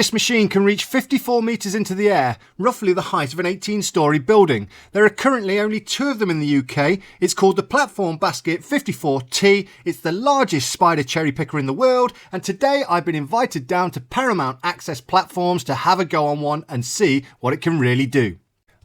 This machine can reach 54 metres into the air, roughly the height of an 18-storey building. There are currently only 2 of them in the UK. It's called the Platform Basket 54T. It's the largest spider cherry picker in the world, and today I've been invited down to Paramount Access Platforms to have a go on one and see what it can really do.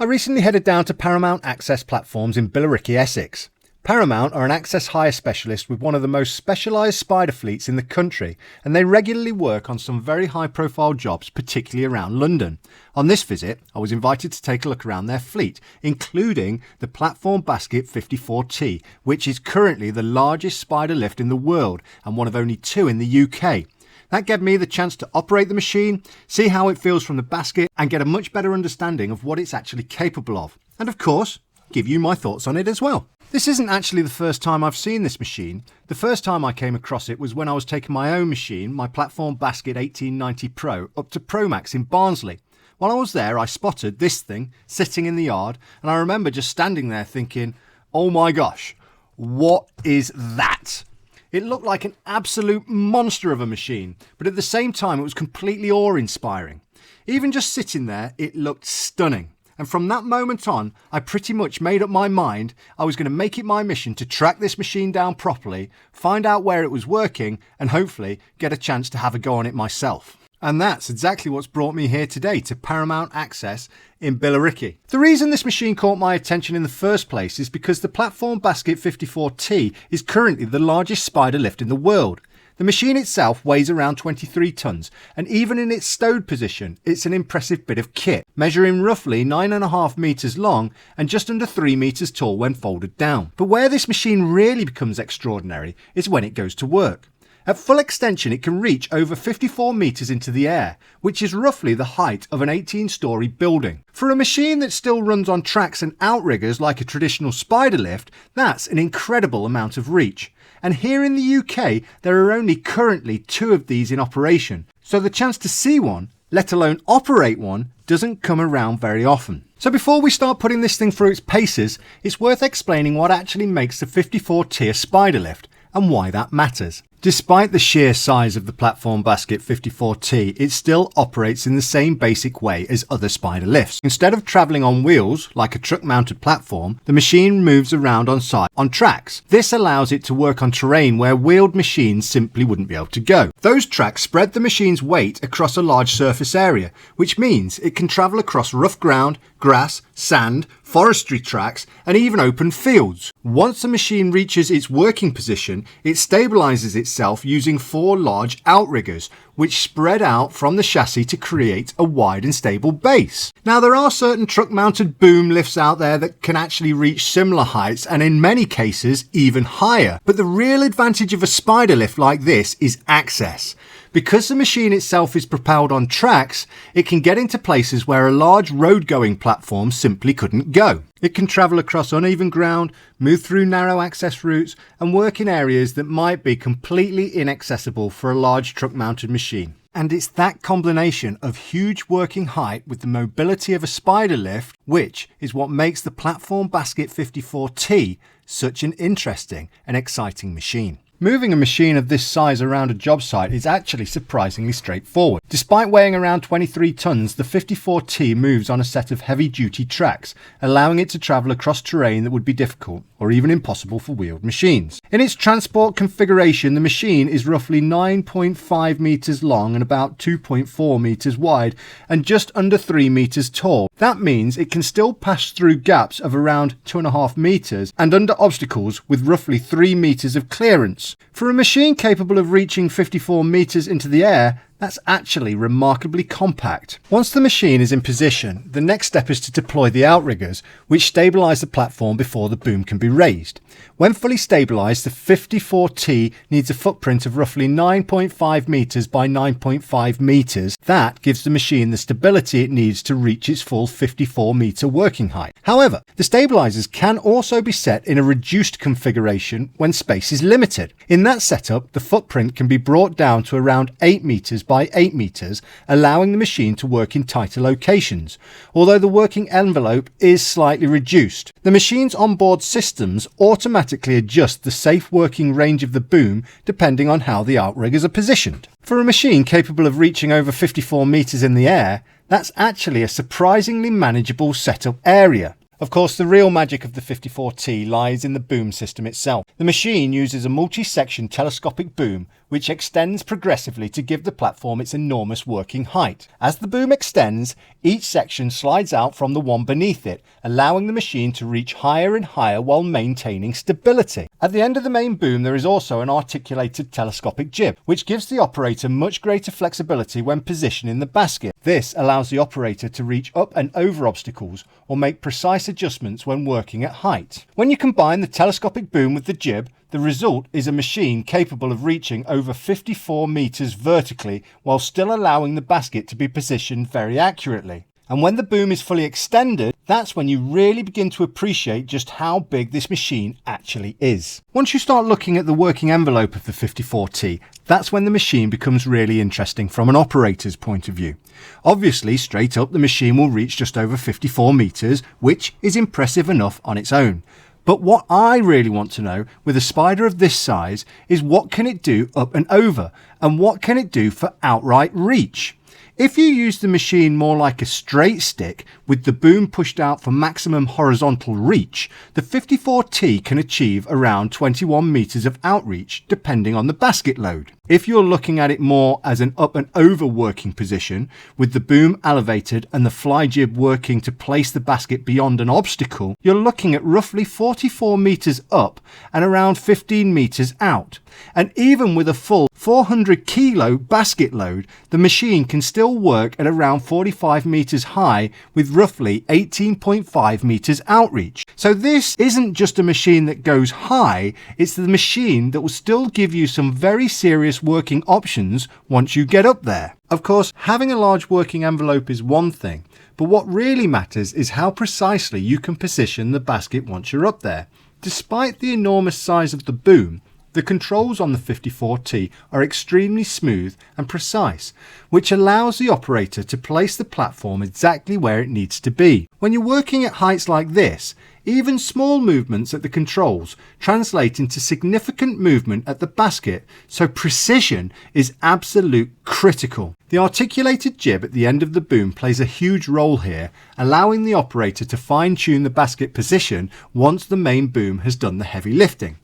I recently headed down to Paramount Access Platforms in Billericay, Essex. Paramount are an access hire specialist with one of the most specialised spider fleets in the country, and they regularly work on some very high profile jobs, particularly around London. On this visit, I was invited to take a look around their fleet, including the Platform Basket 54T, which is currently the largest spider lift in the world and one of only 2 in the UK. That gave me the chance to operate the machine, see how it feels from the basket, and get a much better understanding of what it's actually capable of. And of course, give you my thoughts on it as well. This isn't actually the first time I've seen this machine. The first time I came across it was when I was taking my own machine, my Platform Basket 1890 Pro, up to Promax in Barnsley. While I was there, I spotted this thing sitting in the yard, and I remember just standing there thinking, oh my gosh, what is that? It looked like an absolute monster of a machine, but at the same time it was completely awe-inspiring. Even just sitting there, it looked stunning. And from that moment on, I pretty much made up my mind I was going to make it my mission to track this machine down properly, find out where it was working, and hopefully get a chance to have a go on it myself. And that's exactly what's brought me here today to Paramount Access in Billericay. The reason this machine caught my attention in the first place is because the Platform Basket 54T is currently the largest spider lift in the world. The machine itself weighs around 23 tonnes, and even in its stowed position, it's an impressive bit of kit, measuring roughly 9.5 metres long and just under 3 metres tall when folded down. But where this machine really becomes extraordinary is when it goes to work. At full extension, it can reach over 54 metres into the air, which is roughly the height of an 18-storey building. For a machine that still runs on tracks and outriggers like a traditional spider lift, that's an incredible amount of reach. And here in the UK, there are only currently 2 of these in operation, so the chance to see one, let alone operate one, doesn't come around very often. So before we start putting this thing through its paces, it's worth explaining what actually makes the 54T a spider lift and why that matters. Despite the sheer size of the Platform Basket 54T, it still operates in the same basic way as other spider lifts. Instead of travelling on wheels, like a truck-mounted platform, the machine moves around on site on tracks. This allows it to work on terrain where wheeled machines simply wouldn't be able to go. Those tracks spread the machine's weight across a large surface area, which means it can travel across rough ground, grass, sand, forestry tracks, and even open fields. Once the machine reaches its working position, it stabilises itself using 4 large outriggers, which spread out from the chassis to create a wide and stable base. Now, there are certain truck-mounted boom lifts out there that can actually reach similar heights, and in many cases even higher. But the real advantage of a spider lift like this is access. Because the machine itself is propelled on tracks, it can get into places where a large road-going platform simply couldn't go. It can travel across uneven ground, move through narrow access routes, and work in areas that might be completely inaccessible for a large truck-mounted machine. And it's that combination of huge working height with the mobility of a spider lift, which is what makes the Platform Basket 54T such an interesting and exciting machine. Moving a machine of this size around a job site is actually surprisingly straightforward. Despite weighing around 23 tonnes, the 54T moves on a set of heavy-duty tracks, allowing it to travel across terrain that would be difficult or even impossible for wheeled machines. In its transport configuration, the machine is roughly 9.5 metres long and about 2.4 metres wide and just under 3 metres tall. That means it can still pass through gaps of around 2.5 metres and under obstacles with roughly 3 metres of clearance. For a machine capable of reaching 54 metres into the air, that's actually remarkably compact. Once the machine is in position, the next step is to deploy the outriggers, which stabilise the platform before the boom can be raised. When fully stabilised, the 54T needs a footprint of roughly 9.5 metres by 9.5 metres. That gives the machine the stability it needs to reach its full 54 metre working height. However, the stabilisers can also be set in a reduced configuration when space is limited. In that setup, the footprint can be brought down to around 8 metres by by 8 metres, allowing the machine to work in tighter locations, although the working envelope is slightly reduced. The machine's onboard systems automatically adjust the safe working range of the boom depending on how the outriggers are positioned. For a machine capable of reaching over 54 metres in the air, that's actually a surprisingly manageable setup area. Of course, the real magic of the 54T lies in the boom system itself. The machine uses a multi-section telescopic boom which extends progressively to give the platform its enormous working height. As the boom extends, each section slides out from the one beneath it, allowing the machine to reach higher and higher while maintaining stability. At the end of the main boom there is also an articulated telescopic jib, which gives the operator much greater flexibility when positioning the basket. This allows the operator to reach up and over obstacles or make precise adjustments when working at height. When you combine the telescopic boom with the jib, the result is a machine capable of reaching over 54 metres vertically while still allowing the basket to be positioned very accurately. And when the boom is fully extended, that's when you really begin to appreciate just how big this machine actually is. Once you start looking at the working envelope of the 54T, that's when the machine becomes really interesting from an operator's point of view. Obviously, straight up the machine will reach just over 54 metres, which is impressive enough on its own. But what I really want to know with a spider of this size is what can it do up and over, and what can it do for outright reach? If you use the machine more like a straight stick with the boom pushed out for maximum horizontal reach, the 54T can achieve around 21 metres of outreach depending on the basket load. If you're looking at it more as an up and over working position, with the boom elevated and the fly jib working to place the basket beyond an obstacle, you're looking at roughly 44 metres up and around 15 metres out. And even with a full 400 kilo basket load, the machine can still work at around 45 metres high with roughly 18.5 metres outreach. So this isn't just a machine that goes high, it's the machine that will still give you some very serious working options once you get up there. Of course, having a large working envelope is one thing, but what really matters is how precisely you can position the basket once you're up there. Despite the enormous size of the boom, the controls on the 54T are extremely smooth and precise, which allows the operator to place the platform exactly where it needs to be. When you're working at heights like this, even small movements at the controls translate into significant movement at the basket, so precision is absolute critical. The articulated jib at the end of the boom plays a huge role here, allowing the operator to fine-tune the basket position once the main boom has done the heavy lifting.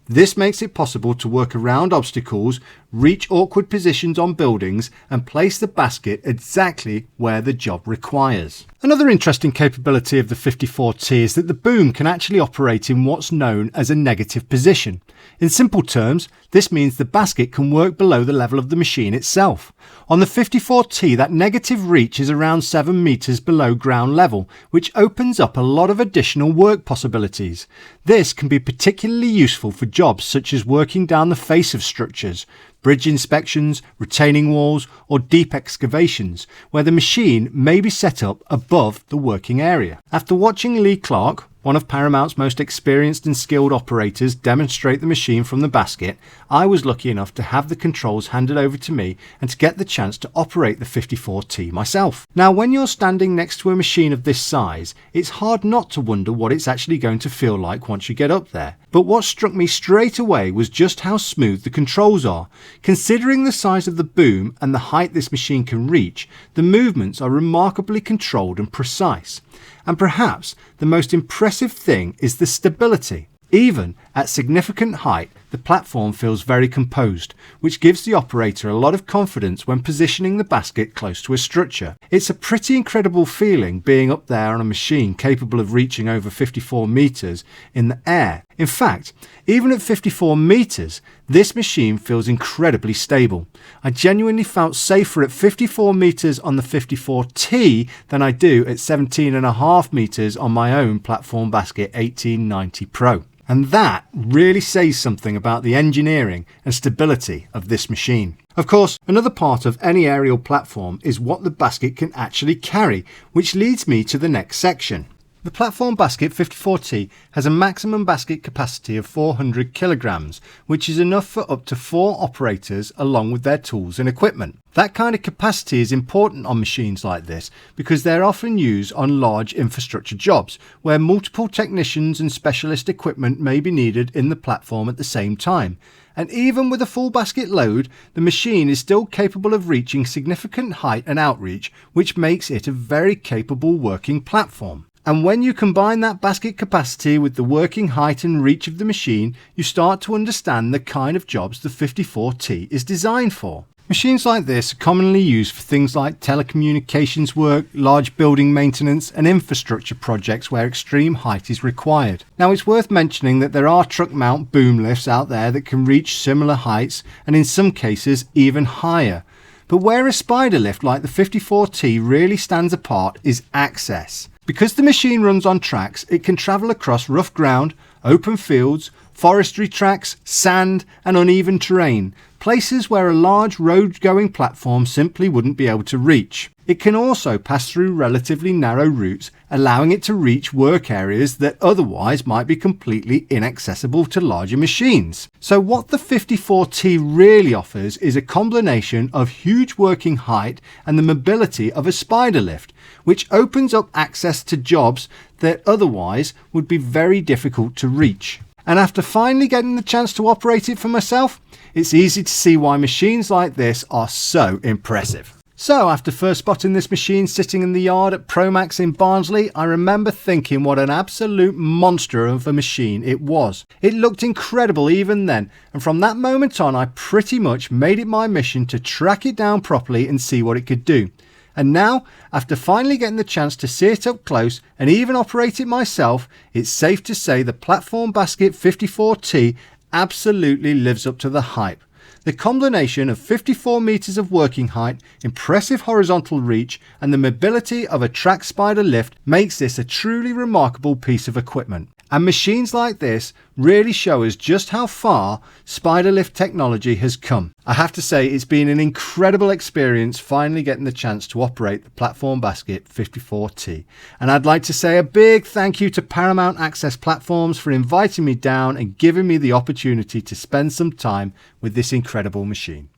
This makes it possible to work around obstacles, reach awkward positions on buildings, and place the basket exactly where the job requires. Another interesting capability of the 54T is that the boom can actually operate in what's known as a negative position. In simple terms, this means the basket can work below the level of the machine itself. On the 54T, that negative reach is around 7 metres below ground level, which opens up a lot of additional work possibilities. This can be particularly useful for jobs such as working down the face of structures, bridge inspections, retaining walls, or deep excavations, where the machine may be set up above the working area. After watching Lee Clark, one of Paramount's most experienced and skilled operators, demonstrate the machine from the basket, I was lucky enough to have the controls handed over to me and to get the chance to operate the 54T myself. Now, when you're standing next to a machine of this size, it's hard not to wonder what it's actually going to feel like once you get up there. But what struck me straight away was just how smooth the controls are. Considering the size of the boom and the height this machine can reach, the movements are remarkably controlled and precise. And perhaps the most impressive thing is the stability. Even at significant height, the platform feels very composed, which gives the operator a lot of confidence when positioning the basket close to a structure. It's a pretty incredible feeling being up there on a machine capable of reaching over 54 metres in the air. In fact, even at 54 metres, this machine feels incredibly stable. I genuinely felt safer at 54 metres on the 54T than I do at 17.5 metres on my own platform basket 1890 Pro. And that really says something about the engineering and stability of this machine. Of course, another part of any aerial platform is what the basket can actually carry, which leads me to the next section. The Platform Basket 54T has a maximum basket capacity of 400 kilograms, which is enough for up to 4 operators along with their tools and equipment. That kind of capacity is important on machines like this because they're often used on large infrastructure jobs where multiple technicians and specialist equipment may be needed in the platform at the same time. And even with a full basket load, the machine is still capable of reaching significant height and outreach, which makes it a very capable working platform. And when you combine that basket capacity with the working height and reach of the machine, you start to understand the kind of jobs the 54T is designed for. Machines like this are commonly used for things like telecommunications work, large building maintenance and infrastructure projects where extreme height is required. Now it's worth mentioning that there are truck mount boom lifts out there that can reach similar heights and in some cases even higher. But where a spider lift like the 54T really stands apart is access. Because the machine runs on tracks, it can travel across rough ground, open fields, forestry tracks, sand and uneven terrain, places where a large road-going platform simply wouldn't be able to reach. It can also pass through relatively narrow routes, allowing it to reach work areas that otherwise might be completely inaccessible to larger machines. So what the 54T really offers is a combination of huge working height and the mobility of a spider lift, which opens up access to jobs that otherwise would be very difficult to reach. And after finally getting the chance to operate it for myself, it's easy to see why machines like this are so impressive. So after first spotting this machine sitting in the yard at Promax in Barnsley, I remember thinking what an absolute monster of a machine it was. It looked incredible even then, and from that moment on I pretty much made it my mission to track it down properly and see what it could do. And now, after finally getting the chance to see it up close and even operate it myself, it's safe to say the Platform Basket 54T absolutely lives up to the hype. The combination of 54 metres of working height, impressive horizontal reach and the mobility of a track spider lift makes this a truly remarkable piece of equipment. And machines like this really show us just how far spider lift technology has come. I have to say it's been an incredible experience finally getting the chance to operate the Platform Basket 54T. And I'd like to say a big thank you to Paramount Access Platforms for inviting me down and giving me the opportunity to spend some time with this incredible machine.